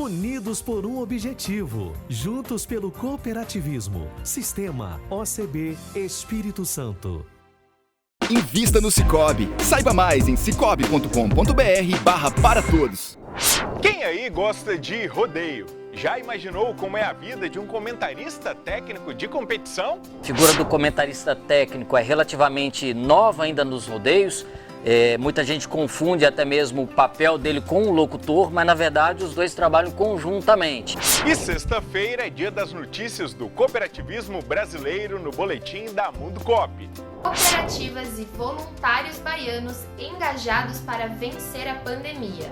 unidos por um objetivo, juntos pelo cooperativismo. Sistema OCB Espírito Santo. Invista no Sicoob. Saiba mais em cicobi.com.br/para todos. Quem aí gosta de rodeio? Já imaginou como é a vida de um comentarista técnico de competição? A figura do comentarista técnico é relativamente nova ainda nos rodeios. Muita gente confunde até mesmo o papel dele com o locutor, mas na verdade os dois trabalham conjuntamente. E sexta-feira é dia das notícias do cooperativismo brasileiro no boletim da Mundo Coop. Cooperativas e voluntários baianos engajados para vencer a pandemia.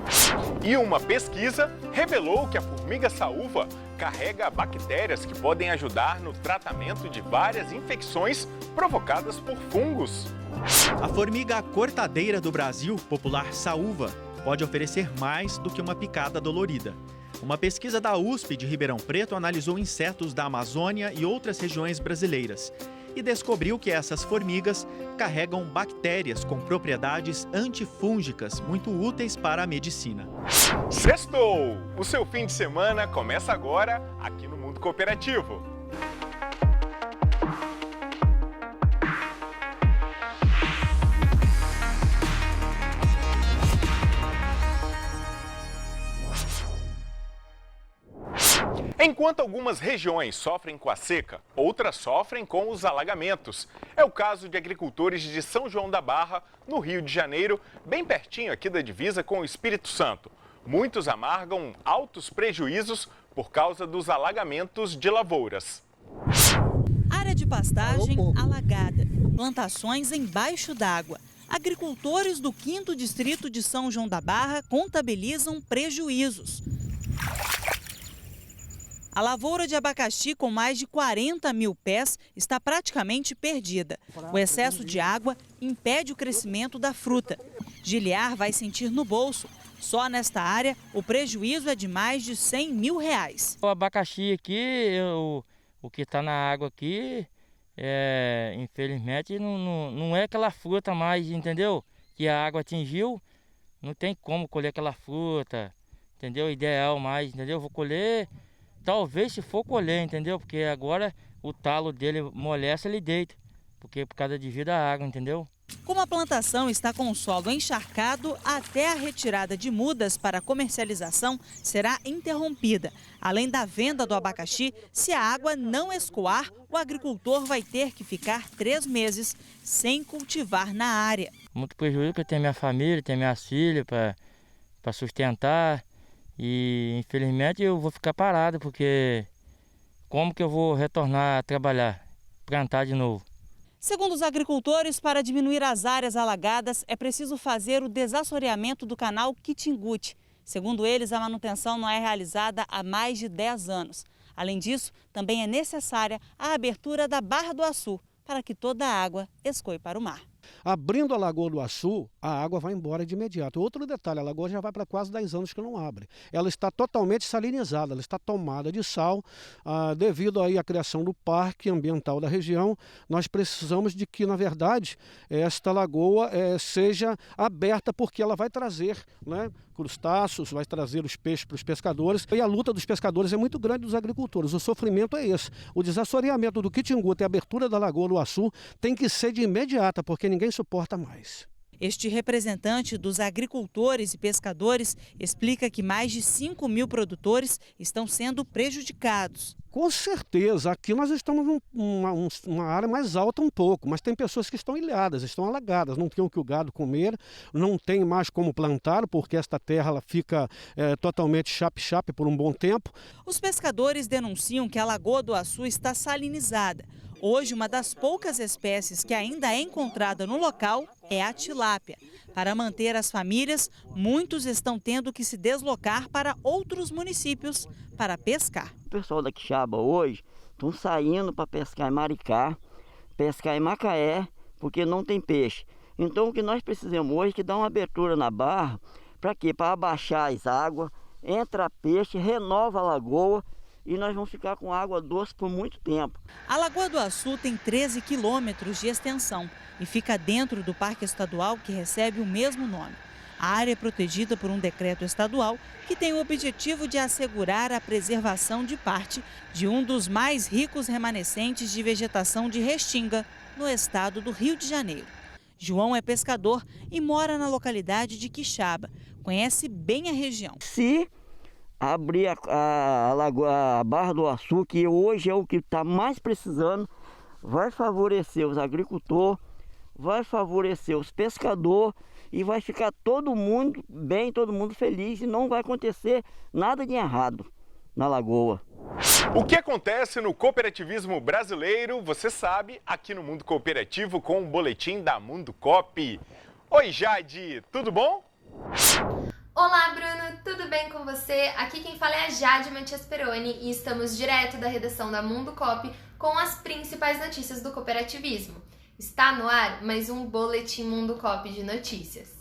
E uma pesquisa revelou que a formiga saúva carrega bactérias que podem ajudar no tratamento de várias infecções provocadas por fungos. A formiga cortadeira do Brasil, popular saúva, pode oferecer mais do que uma picada dolorida. Uma pesquisa da USP de Ribeirão Preto analisou insetos da Amazônia e outras regiões brasileiras e descobriu que essas formigas carregam bactérias com propriedades antifúngicas muito úteis para a medicina. Sextou! O seu fim de semana começa agora aqui no Mundo Cooperativo. Enquanto algumas regiões sofrem com a seca, outras sofrem com os alagamentos. É o caso de agricultores de São João da Barra, no Rio de Janeiro, bem pertinho aqui da divisa com o Espírito Santo. Muitos amargam altos prejuízos por causa dos alagamentos de lavouras. Área de pastagem alagada, plantações embaixo d'água. Agricultores do 5º Distrito de São João da Barra contabilizam prejuízos. A lavoura de abacaxi, com mais de 40 mil pés, está praticamente perdida. O excesso de água impede o crescimento da fruta. Giliar vai sentir no bolso. Só nesta área, o prejuízo é de mais de R$100 mil. O abacaxi aqui, o que está na água aqui, infelizmente não é aquela fruta mais, entendeu? Que a água atingiu, não tem como colher aquela fruta, entendeu? Ideal mais, entendeu? Vou colher... Talvez se for colher, entendeu? Porque agora o talo dele molesta, ele deita. Porque por causa de vida a água, entendeu? Como a plantação está com o solo encharcado, até a retirada de mudas para comercialização será interrompida. Além da venda do abacaxi, se a água não escoar, o agricultor vai ter que ficar 3 meses sem cultivar na área. Muito prejuízo, porque eu tenho minha família, tenho minhas filhas para sustentar. E infelizmente eu vou ficar parado, porque como que eu vou retornar a trabalhar, plantar de novo? Segundo os agricultores, para diminuir as áreas alagadas, é preciso fazer o desassoreamento do canal Quitinguti. Segundo eles, a manutenção não é realizada há mais de 10 anos. Além disso, também é necessária a abertura da Barra do Açu, para que toda a água escoe para o mar. Abrindo a Lagoa do Açu, a água vai embora de imediato. Outro detalhe, a lagoa já vai para quase 10 anos que não abre. Ela está totalmente salinizada, ela está tomada de sal. Devido aí à criação do parque ambiental da região, nós precisamos de que, na verdade, esta lagoa seja aberta, porque ela vai trazer, né, crustáceos, vai trazer os peixes para os pescadores. E a luta dos pescadores é muito grande dos agricultores. O sofrimento é esse. O desassoreamento do Quitinguti e a abertura da Lagoa do Açu tem que ser de imediata, porque ninguém suporta mais. Este representante dos agricultores e pescadores explica que mais de 5 mil produtores estão sendo prejudicados. Com certeza, aqui nós estamos numa área mais alta um pouco, mas tem pessoas que estão ilhadas, estão alagadas, não tem o que o gado comer, não tem mais como plantar, porque esta terra ela fica totalmente chape-chape por um bom tempo. Os pescadores denunciam que a Lagoa do Açu está salinizada. Hoje, uma das poucas espécies que ainda é encontrada no local é a tilápia. Para manter as famílias, muitos estão tendo que se deslocar para outros municípios para pescar. O pessoal da Quixaba hoje estão saindo para pescar em Maricá, pescar em Macaé, porque não tem peixe. Então o que nós precisamos hoje é que dá uma abertura na barra, para quê? Para abaixar as águas, entra peixe, renova a lagoa, e nós vamos ficar com água doce por muito tempo. A Lagoa do Açu tem 13 quilômetros de extensão e fica dentro do Parque Estadual que recebe o mesmo nome. A área é protegida por um decreto estadual que tem o objetivo de assegurar a preservação de parte de um dos mais ricos remanescentes de vegetação de restinga no estado do Rio de Janeiro. João é pescador e mora na localidade de Quixaba. Conhece bem a região. Se abrir a Barra do Açu, que hoje é o que está mais precisando, vai favorecer os agricultores, vai favorecer os pescadores e vai ficar todo mundo bem, todo mundo feliz e não vai acontecer nada de errado na lagoa. O que acontece no cooperativismo brasileiro, você sabe, aqui no Mundo Cooperativo com o boletim da Mundo Coop. Oi, Jade, tudo bom? Olá, Bruno, tudo bem com você? Aqui quem fala é a Jade Matias Peroni e estamos direto da redação da Mundo Coop com as principais notícias do cooperativismo. Está no ar mais um Boletim Mundo Coop de notícias.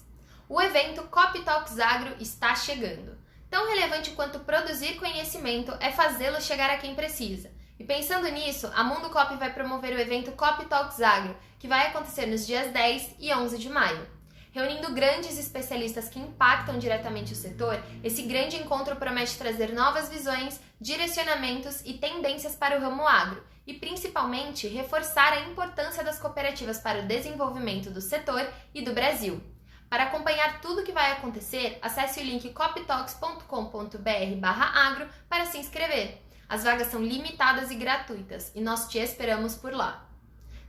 O evento Coop Talks Agro está chegando. Tão relevante quanto produzir conhecimento é fazê-lo chegar a quem precisa. E pensando nisso, a Mundo Coop vai promover o evento Coop Talks Agro, que vai acontecer nos dias 10 e 11 de maio. Reunindo grandes especialistas que impactam diretamente o setor, esse grande encontro promete trazer novas visões, direcionamentos e tendências para o ramo agro e, principalmente, reforçar a importância das cooperativas para o desenvolvimento do setor e do Brasil. Para acompanhar tudo o que vai acontecer, acesse o link cooptalks.com.br/agro para se inscrever. As vagas são limitadas e gratuitas e nós te esperamos por lá.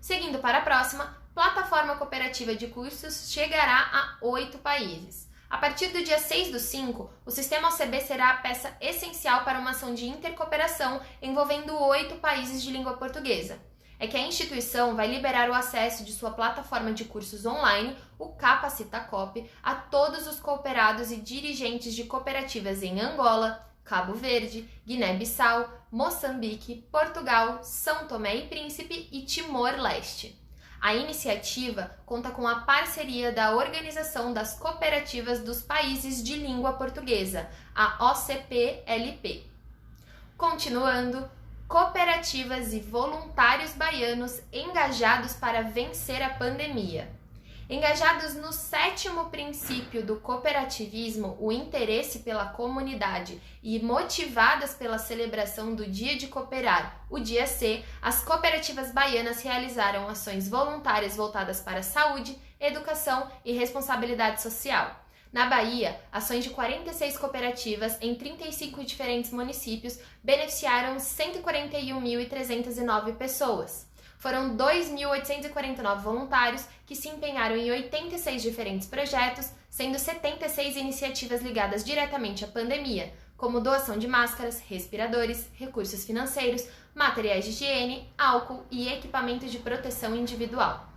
Seguindo para a próxima, plataforma cooperativa de cursos chegará a 8 países. A partir do dia 6/5, o Sistema OCB será a peça essencial para uma ação de intercooperação envolvendo 8 países de língua portuguesa. É que a instituição vai liberar o acesso de sua plataforma de cursos online, o Capacita Coop, a todos os cooperados e dirigentes de cooperativas em Angola, Cabo Verde, Guiné-Bissau, Moçambique, Portugal, São Tomé e Príncipe e Timor-Leste. A iniciativa conta com a parceria da Organização das Cooperativas dos Países de Língua Portuguesa, a OCPLP. Continuando, cooperativas e voluntários baianos engajados para vencer a pandemia. Engajados no 7º princípio do cooperativismo, o interesse pela comunidade, e motivadas pela celebração do Dia de Cooperar, o Dia C, as cooperativas baianas realizaram ações voluntárias voltadas para saúde, educação e responsabilidade social. Na Bahia, ações de 46 cooperativas em 35 diferentes municípios beneficiaram 141.309 pessoas. Foram 2.849 voluntários que se empenharam em 86 diferentes projetos, sendo 76 iniciativas ligadas diretamente à pandemia, como doação de máscaras, respiradores, recursos financeiros, materiais de higiene, álcool e equipamentos de proteção individual.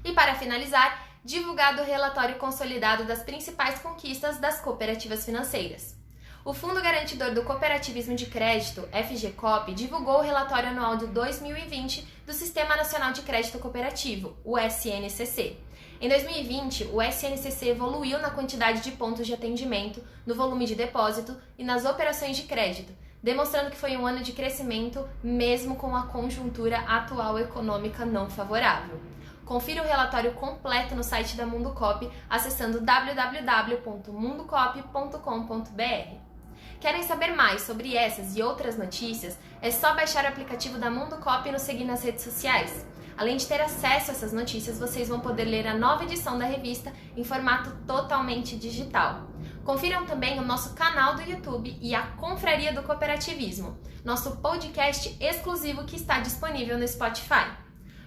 E para finalizar, divulgado o relatório consolidado das principais conquistas das cooperativas financeiras. O Fundo Garantidor do Cooperativismo de Crédito, FGCOP, divulgou o relatório anual de 2020 do Sistema Nacional de Crédito Cooperativo, o SNCC. Em 2020, o SNCC evoluiu na quantidade de pontos de atendimento, no volume de depósito e nas operações de crédito, demonstrando que foi um ano de crescimento mesmo com a conjuntura atual econômica não favorável. Confira o relatório completo no site da Mundo Coop acessando www.mundocoop.com.br. Querem saber mais sobre essas e outras notícias? É só baixar o aplicativo da Mundo Coop e nos seguir nas redes sociais. Além de ter acesso a essas notícias, vocês vão poder ler a nova edição da revista em formato totalmente digital. Confiram também o nosso canal do YouTube e a Confraria do Cooperativismo, nosso podcast exclusivo que está disponível no Spotify.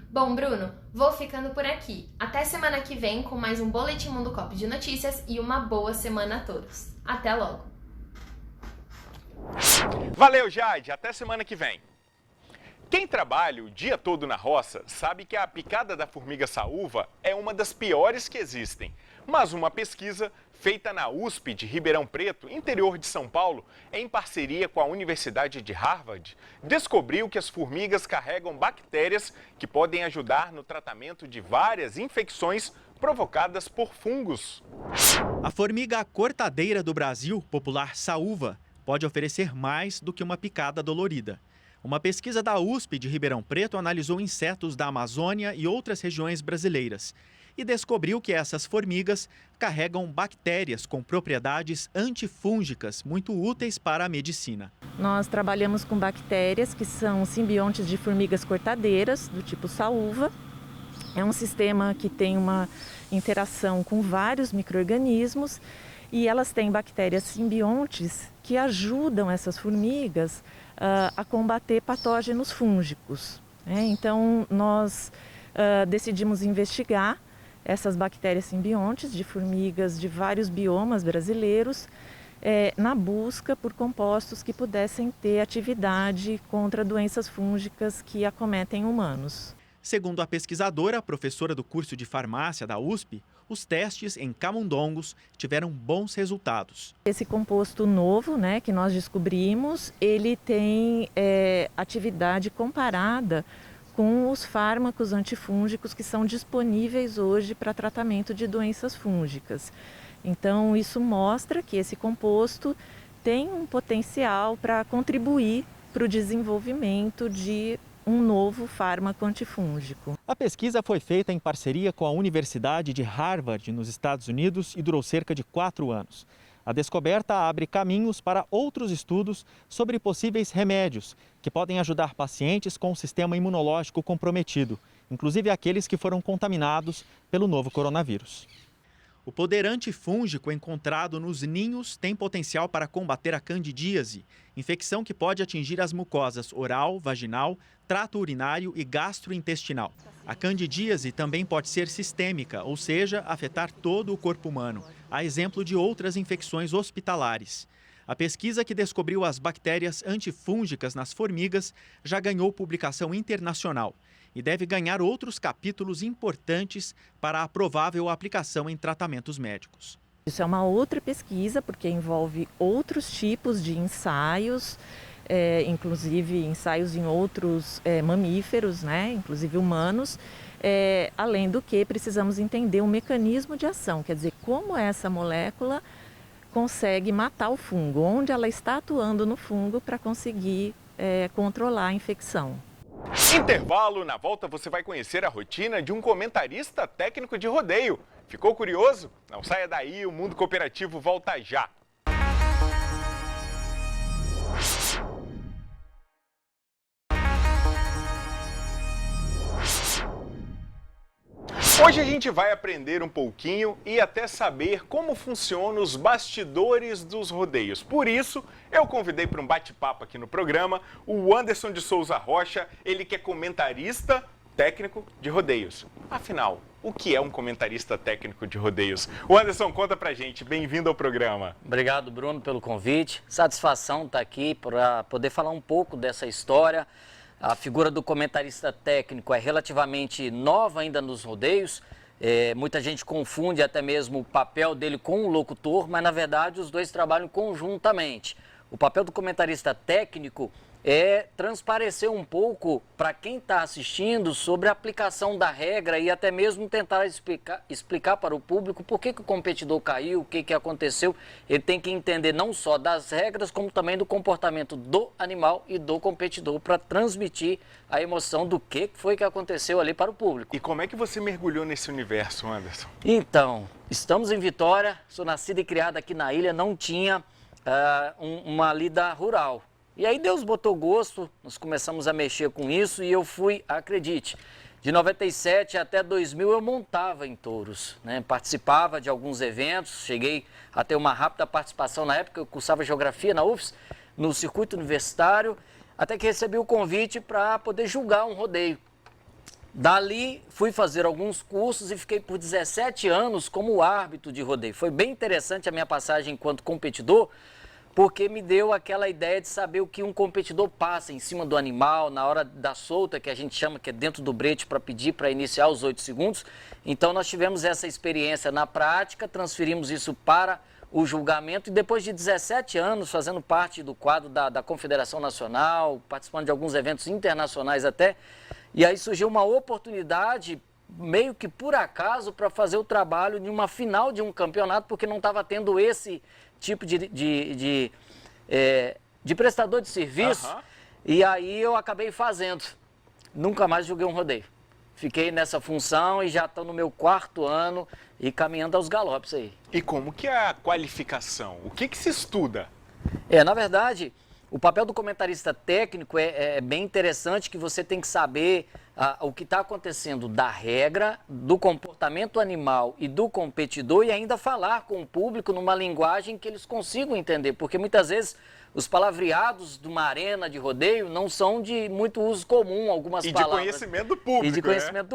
Bom, Bruno, vou ficando por aqui. Até semana que vem com mais um Boletim Mundo Coop de notícias e uma boa semana a todos. Até logo! Valeu, Jade. Até semana que vem. Quem trabalha o dia todo na roça sabe que a picada da formiga saúva é uma das piores que existem. Mas uma pesquisa feita na USP de Ribeirão Preto, interior de São Paulo, em parceria com a Universidade de Harvard, descobriu que as formigas carregam bactérias que podem ajudar no tratamento de várias infecções provocadas por fungos. A formiga cortadeira do Brasil, popular saúva, pode oferecer mais do que uma picada dolorida. Uma pesquisa da USP de Ribeirão Preto analisou insetos da Amazônia e outras regiões brasileiras. e descobriu que essas formigas carregam bactérias com propriedades antifúngicas muito úteis para a medicina. Nós trabalhamos com bactérias que são simbiontes de formigas cortadeiras, do tipo saúva. É um sistema que tem uma interação com vários micro-organismos e elas têm bactérias simbiontes que ajudam essas formigas a combater patógenos fúngicos. Então, nós decidimos investigar essas bactérias simbiontes de formigas de vários biomas brasileiros na busca por compostos que pudessem ter atividade contra doenças fúngicas que acometem humanos. Segundo a pesquisadora, professora do curso de farmácia da USP, os testes em camundongos tiveram bons resultados. Esse composto novo, que nós descobrimos, ele tem atividade comparada com os fármacos antifúngicos que são disponíveis hoje para tratamento de doenças fúngicas. Então, isso mostra que esse composto tem um potencial para contribuir para o desenvolvimento de um novo fármaco antifúngico. A pesquisa foi feita em parceria com a Universidade de Harvard, nos Estados Unidos, e durou cerca de 4 anos. A descoberta abre caminhos para outros estudos sobre possíveis remédios que podem ajudar pacientes com o sistema imunológico comprometido, inclusive aqueles que foram contaminados pelo novo coronavírus. O poder antifúngico encontrado nos ninhos tem potencial para combater a candidíase, infecção que pode atingir as mucosas oral, vaginal, trato urinário e gastrointestinal. A candidíase também pode ser sistêmica, ou seja, afetar todo o corpo humano, a exemplo de outras infecções hospitalares. A pesquisa que descobriu as bactérias antifúngicas nas formigas já ganhou publicação internacional e deve ganhar outros capítulos importantes para a provável aplicação em tratamentos médicos. Isso é uma outra pesquisa porque envolve outros tipos de ensaios, inclusive ensaios em outros mamíferos, inclusive humanos. Além do que precisamos entender o mecanismo de ação, quer dizer, como essa molécula consegue matar o fungo, onde ela está atuando no fungo para conseguir controlar a infecção. Intervalo, na volta você vai conhecer a rotina de um comentarista técnico de rodeio. Ficou curioso? Não saia daí, o Mundo Cooperativo volta já. Hoje a gente vai aprender um pouquinho e até saber como funcionam os bastidores dos rodeios. Por isso, eu convidei para um bate-papo aqui no programa o Anderson de Souza Rocha, ele que é comentarista técnico de rodeios. Afinal, o que é um comentarista técnico de rodeios? O Anderson, conta pra gente. Bem-vindo ao programa. Obrigado, Bruno, pelo convite. Satisfação estar aqui para poder falar um pouco dessa história. A figura do comentarista técnico é relativamente nova ainda nos rodeios. Muita gente confunde até mesmo o papel dele com o locutor, mas na verdade os dois trabalham conjuntamente. O papel do comentarista técnico é transparecer um pouco para quem está assistindo sobre a aplicação da regra e até mesmo tentar explicar para o público por que o competidor caiu, o que aconteceu. Ele tem que entender não só das regras, como também do comportamento do animal e do competidor para transmitir a emoção do que foi que aconteceu ali para o público. E como é que você mergulhou nesse universo, Anderson? Então, estamos em Vitória, sou nascido e criado aqui na ilha, não tinha uma lida rural. E aí Deus botou gosto, nós começamos a mexer com isso e eu fui, acredite, de 97 até 2000 eu montava em touros, participava de alguns eventos, cheguei a ter uma rápida participação na época, eu cursava geografia na UFS, no circuito universitário, até que recebi o convite para poder julgar um rodeio. Dali fui fazer alguns cursos e fiquei por 17 anos como árbitro de rodeio. Foi bem interessante a minha passagem enquanto competidor, porque me deu aquela ideia de saber o que um competidor passa em cima do animal, na hora da solta, que a gente chama, que é dentro do brete, para pedir para iniciar os 8 segundos. Então nós tivemos essa experiência na prática, transferimos isso para o julgamento e depois de 17 anos fazendo parte do quadro da Confederação Nacional, participando de alguns eventos internacionais até, e aí surgiu uma oportunidade, meio que por acaso, para fazer o trabalho de uma final de um campeonato, porque não estava tendo esse tipo de prestador de serviço, e aí eu acabei fazendo. Nunca mais joguei um rodeio. Fiquei nessa função e já estou no meu 4º ano e caminhando aos galopes aí. E como que é a qualificação? O que se estuda? Na verdade, o papel do comentarista técnico é bem interessante, que você tem que saber o que está acontecendo da regra, do comportamento animal e do competidor, e ainda falar com o público numa linguagem que eles consigam entender, porque muitas vezes os palavreados de uma arena de rodeio não são de muito uso comum, algumas palavras. E de conhecimento do público, E de conhecimento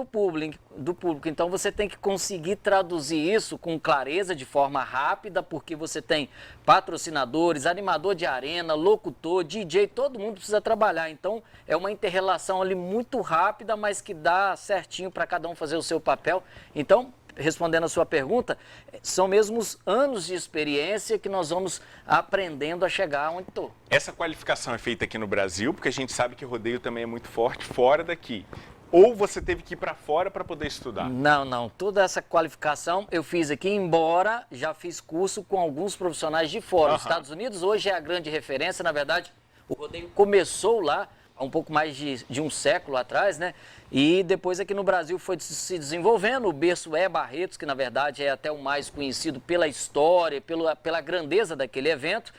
do público. Então você tem que conseguir traduzir isso com clareza, de forma rápida, porque você tem patrocinadores, animador de arena, locutor, DJ, todo mundo precisa trabalhar. Então é uma inter-relação ali muito rápida, mas que dá certinho para cada um fazer o seu papel. Então, respondendo a sua pergunta, são mesmo os anos de experiência que nós vamos aprendendo a chegar onde estou. Essa qualificação é feita aqui no Brasil, porque a gente sabe que rodeio também é muito forte fora daqui. Ou você teve que ir para fora para poder estudar? Não. Toda essa qualificação eu fiz aqui, embora já fiz curso com alguns profissionais de fora. Os Estados Unidos hoje é a grande referência, na verdade, o rodeio começou lá há um pouco mais de um século atrás, né? E depois aqui no Brasil foi se desenvolvendo. O berço é Barretos, que na verdade é até o mais conhecido pela história, pela grandeza daquele evento.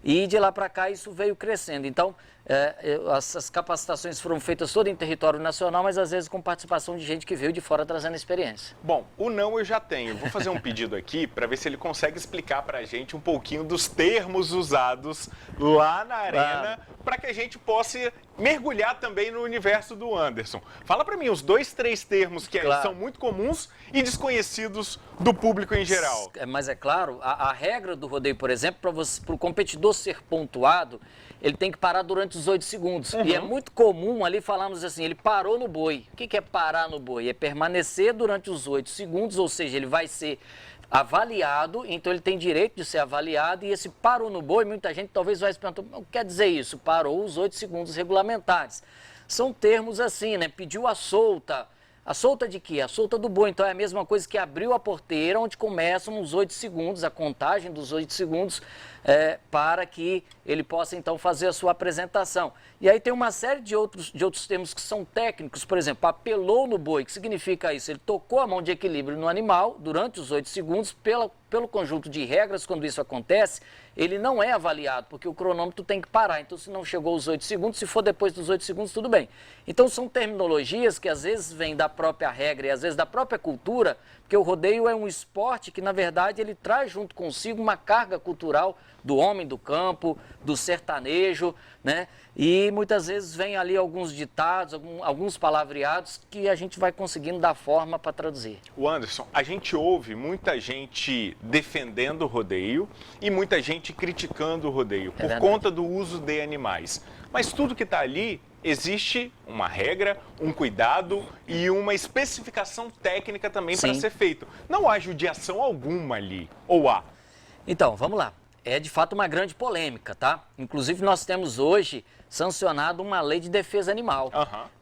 E de lá para cá isso veio crescendo. Então, as capacitações foram feitas todas em território nacional, mas às vezes com participação de gente que veio de fora trazendo experiência. Bom, o não eu já tenho. Vou fazer um pedido aqui para ver se ele consegue explicar para a gente um pouquinho dos termos usados lá na arena, para que a gente possa mergulhar também no universo do Anderson. Fala para mim os 2, 3 termos que são muito comuns e desconhecidos do público em geral. Mas é claro, a regra do rodeio, por exemplo, para o competidor ser pontuado, ele tem que parar durante os 8 segundos. E é muito comum ali falarmos assim, ele parou no boi. O que é parar no boi? É permanecer durante os 8 segundos, ou seja, ele vai ser avaliado, então ele tem direito de ser avaliado, e esse parou no boi, muita gente talvez vai se perguntar, o que quer dizer isso? Parou os 8 segundos regulamentares. São termos assim, né? Pediu a solta. A solta de quê? A solta do boi. Então é a mesma coisa que abriu a porteira, onde começam os 8 segundos, a contagem dos 8 segundos, para que ele possa então fazer a sua apresentação. E aí tem uma série de outros termos que são técnicos, por exemplo, apelou no boi. O que significa isso? Ele tocou a mão de equilíbrio no animal durante os 8 segundos, pelo conjunto de regras. Quando isso acontece, ele não é avaliado, porque o cronômetro tem que parar. Então, se não chegou aos 8 segundos, se for depois dos 8 segundos, tudo bem. Então, são terminologias que às vezes vêm da própria regra e às vezes da própria cultura, porque o rodeio é um esporte que, na verdade, ele traz junto consigo uma carga cultural do homem do campo, do sertanejo, né? E muitas vezes vem ali alguns ditados, alguns palavreados que a gente vai conseguindo dar forma para traduzir. O Anderson, a gente ouve muita gente defendendo o rodeio e muita gente criticando o rodeio por conta do uso de animais. Mas tudo que está ali, existe uma regra, um cuidado e uma especificação técnica também para ser feito. Não há judiação alguma ali, ou há? Então, vamos lá. É de fato uma grande polêmica, tá? Inclusive nós temos hoje sancionado uma lei de defesa animal,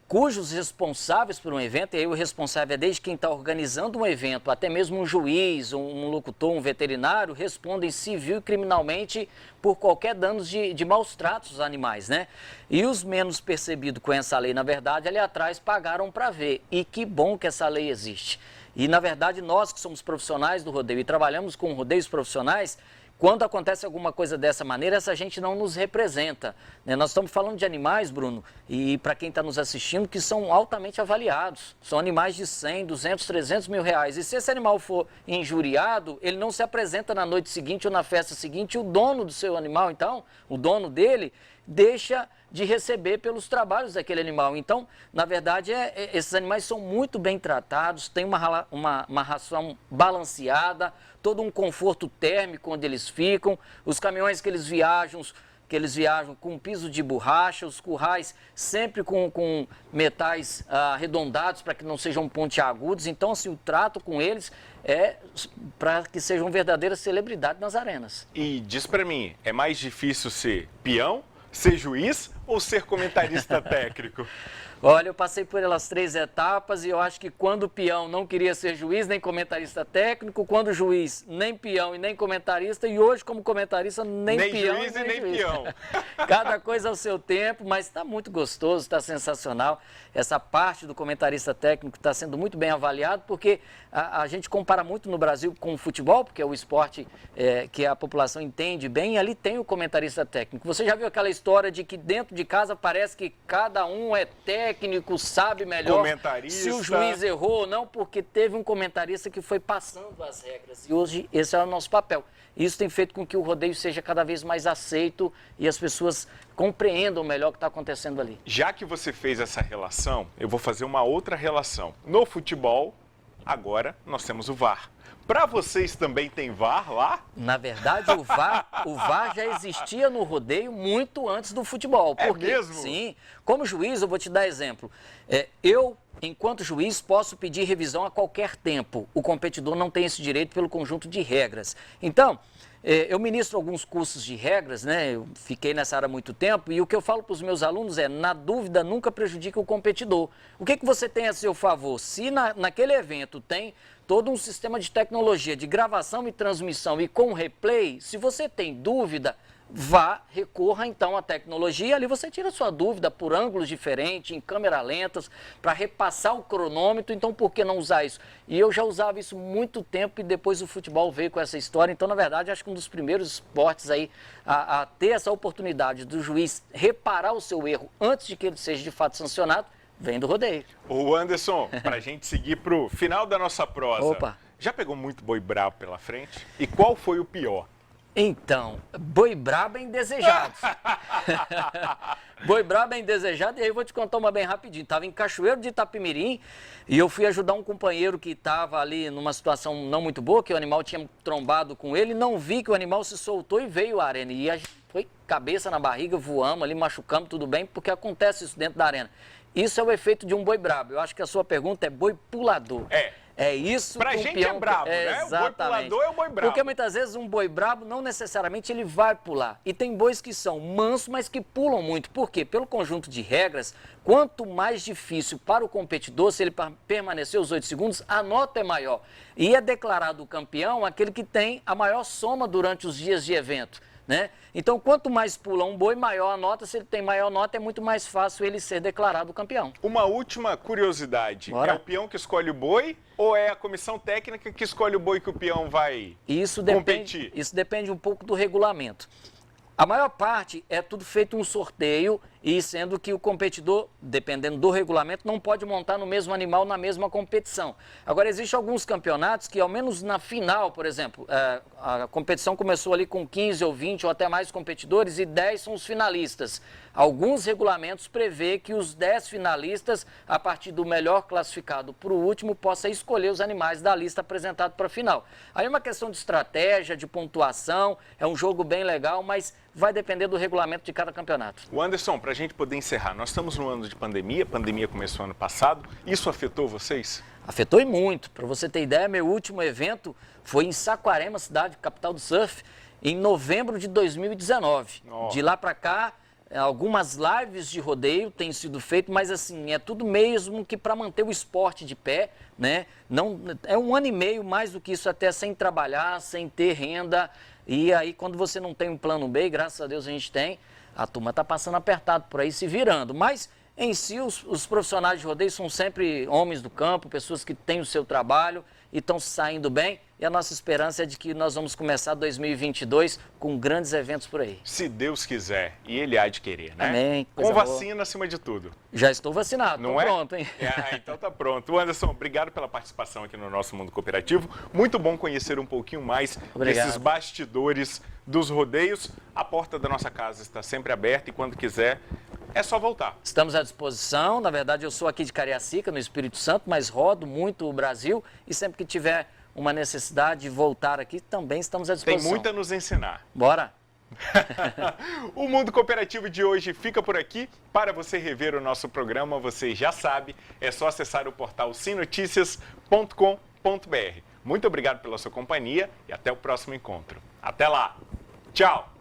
cujos responsáveis por um evento, e aí o responsável é desde quem está organizando um evento, até mesmo um juiz, um locutor, um veterinário, respondem civil e criminalmente por qualquer danos de maus tratos aos animais, né? E os menos percebidos com essa lei, na verdade, ali atrás pagaram para ver. E que bom que essa lei existe. E, na verdade, nós que somos profissionais do rodeio e trabalhamos com rodeios profissionais, quando acontece alguma coisa dessa maneira, essa gente não nos representa, né? Nós estamos falando de animais, Bruno, e para quem está nos assistindo, que são altamente avaliados. São animais de 100, 200, 300 mil reais. E se esse animal for injuriado, ele não se apresenta na noite seguinte ou na festa seguinte. O dono do seu animal, então, o dono dele, deixa de receber pelos trabalhos daquele animal. Então, na verdade, esses animais são muito bem tratados, tem uma ração balanceada, todo um conforto térmico onde eles ficam, os caminhões que eles viajam com piso de borracha, os currais sempre com metais arredondados para que não sejam pontiagudos. Então, assim, o trato com eles é para que sejam verdadeiras celebridades nas arenas. E diz para mim, é mais difícil ser peão, ser juiz ou ser comentarista técnico? Olha, eu passei por elas 3 etapas e eu acho que quando o peão não queria ser juiz nem comentarista técnico, quando juiz nem peão e nem comentarista, e hoje como comentarista nem peão juiz e nem juiz. peão. Cada coisa ao seu tempo, mas está muito gostoso, está sensacional. Essa parte do comentarista técnico está sendo muito bem avaliado, porque a gente compara muito no Brasil com o futebol, porque é o esporte que a população entende bem, e ali tem o comentarista técnico. Você já viu aquela história de que dentro de casa parece que cada um é técnico, sabe melhor se o juiz errou ou não, porque teve um comentarista que foi passando as regras. E hoje esse é o nosso papel. Isso tem feito com que o rodeio seja cada vez mais aceito e as pessoas compreendam melhor o que está acontecendo ali. Já que você fez essa relação, eu vou fazer uma outra relação. No futebol, agora nós temos o VAR. Para vocês também tem VAR lá? Na verdade, o VAR já existia no rodeio muito antes do futebol. Porque, mesmo? Sim. Como juiz, eu vou te dar exemplo. Enquanto juiz, posso pedir revisão a qualquer tempo. O competidor não tem esse direito pelo conjunto de regras. Então, eu ministro alguns cursos de regras, né? Eu fiquei nessa área há muito tempo e o que eu falo para os meus alunos é, na dúvida, nunca prejudique o competidor. O que você tem a seu favor? Se naquele evento tem todo um sistema de tecnologia de gravação e transmissão e com replay, se você tem dúvida, recorra então à tecnologia e ali você tira sua dúvida por ângulos diferentes, em câmeras lentas, para repassar o cronômetro, então por que não usar isso? E eu já usava isso muito tempo e depois o futebol veio com essa história, então na verdade acho que um dos primeiros esportes aí a ter essa oportunidade do juiz reparar o seu erro antes de que ele seja de fato sancionado, vem do rodeio. Ô Anderson, para a gente seguir para o final da nossa prosa, Opa. Já pegou muito boi bravo pela frente? E qual foi o pior? Então, boi brabo é indesejado. Boi brabo é indesejado, e aí eu vou te contar uma bem rapidinho. Estava em Cachoeiro de Itapemirim e eu fui ajudar um companheiro que estava ali numa situação não muito boa, que o animal tinha trombado com ele, não vi que o animal se soltou e veio à arena. E a gente foi cabeça na barriga, voamos ali, machucamos, tudo bem, porque acontece isso dentro da arena. Isso é o efeito de um boi brabo. Eu acho que a sua pergunta é boi pulador. É isso pra que gente o peão... é brabo, né? Exatamente. O boi pulador é o boi brabo. Porque muitas vezes um boi brabo não necessariamente ele vai pular. E tem bois que são mansos, mas que pulam muito. Por quê? Pelo conjunto de regras, quanto mais difícil para o competidor, se ele permanecer os 8 segundos, a nota é maior. E é declarado o campeão aquele que tem a maior soma durante os dias de evento, né? Então, quanto mais pula um boi, maior a nota. Se ele tem maior nota, é muito mais fácil ele ser declarado campeão. Uma última curiosidade. Bora. É o peão que escolhe o boi ou é a comissão técnica que escolhe o boi que o peão vai competir? Isso depende um pouco do regulamento. A maior parte é tudo feito um sorteio, e sendo que o competidor, dependendo do regulamento, não pode montar no mesmo animal na mesma competição. Agora, existem alguns campeonatos que, ao menos na final, por exemplo, a competição começou ali com 15 ou 20 ou até mais competidores e 10 são os finalistas. Alguns regulamentos prevê que os 10 finalistas, a partir do melhor classificado para o último, possa escolher os animais da lista apresentada para a final. Aí é uma questão de estratégia, de pontuação, é um jogo bem legal, mas vai depender do regulamento de cada campeonato. O Anderson, para a gente poder encerrar, nós estamos no ano de pandemia, a pandemia começou ano passado, isso afetou vocês? Afetou e muito. Para você ter ideia, meu último evento foi em Saquarema, cidade capital do surf, em novembro de 2019. De lá para cá, algumas lives de rodeio têm sido feitas, mas assim, é tudo mesmo que para manter o esporte de pé, né? Não, é um ano e meio, mais do que isso, até sem trabalhar, sem ter renda. E aí, quando você não tem um plano B, graças a Deus a gente tem, a turma está passando apertado por aí, se virando. Mas, em si, os profissionais de rodeio são sempre homens do campo, pessoas que têm o seu trabalho e estão saindo bem. E a nossa esperança é de que nós vamos começar 2022 com grandes eventos por aí. Se Deus quiser, e Ele há de querer, né? Amém. Com vacina acima de tudo. Já estou vacinado, estou pronto, hein? Então tá pronto. Anderson, obrigado pela participação aqui no nosso Mundo Cooperativo. Muito bom conhecer um pouquinho mais desses bastidores dos rodeios. A porta da nossa casa está sempre aberta e quando quiser, é só voltar. Estamos à disposição. Na verdade, eu sou aqui de Cariacica, no Espírito Santo, mas rodo muito o Brasil e sempre que tiver uma necessidade de voltar aqui, também estamos à disposição. Tem muito a nos ensinar. Bora! O Mundo Cooperativo de hoje fica por aqui. Para você rever o nosso programa, você já sabe, é só acessar o portal simnoticias.com.br. Muito obrigado pela sua companhia e até o próximo encontro. Até lá! Tchau!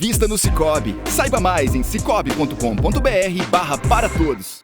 Invista no Sicoob. Saiba mais em cicobi.com.br/para todos.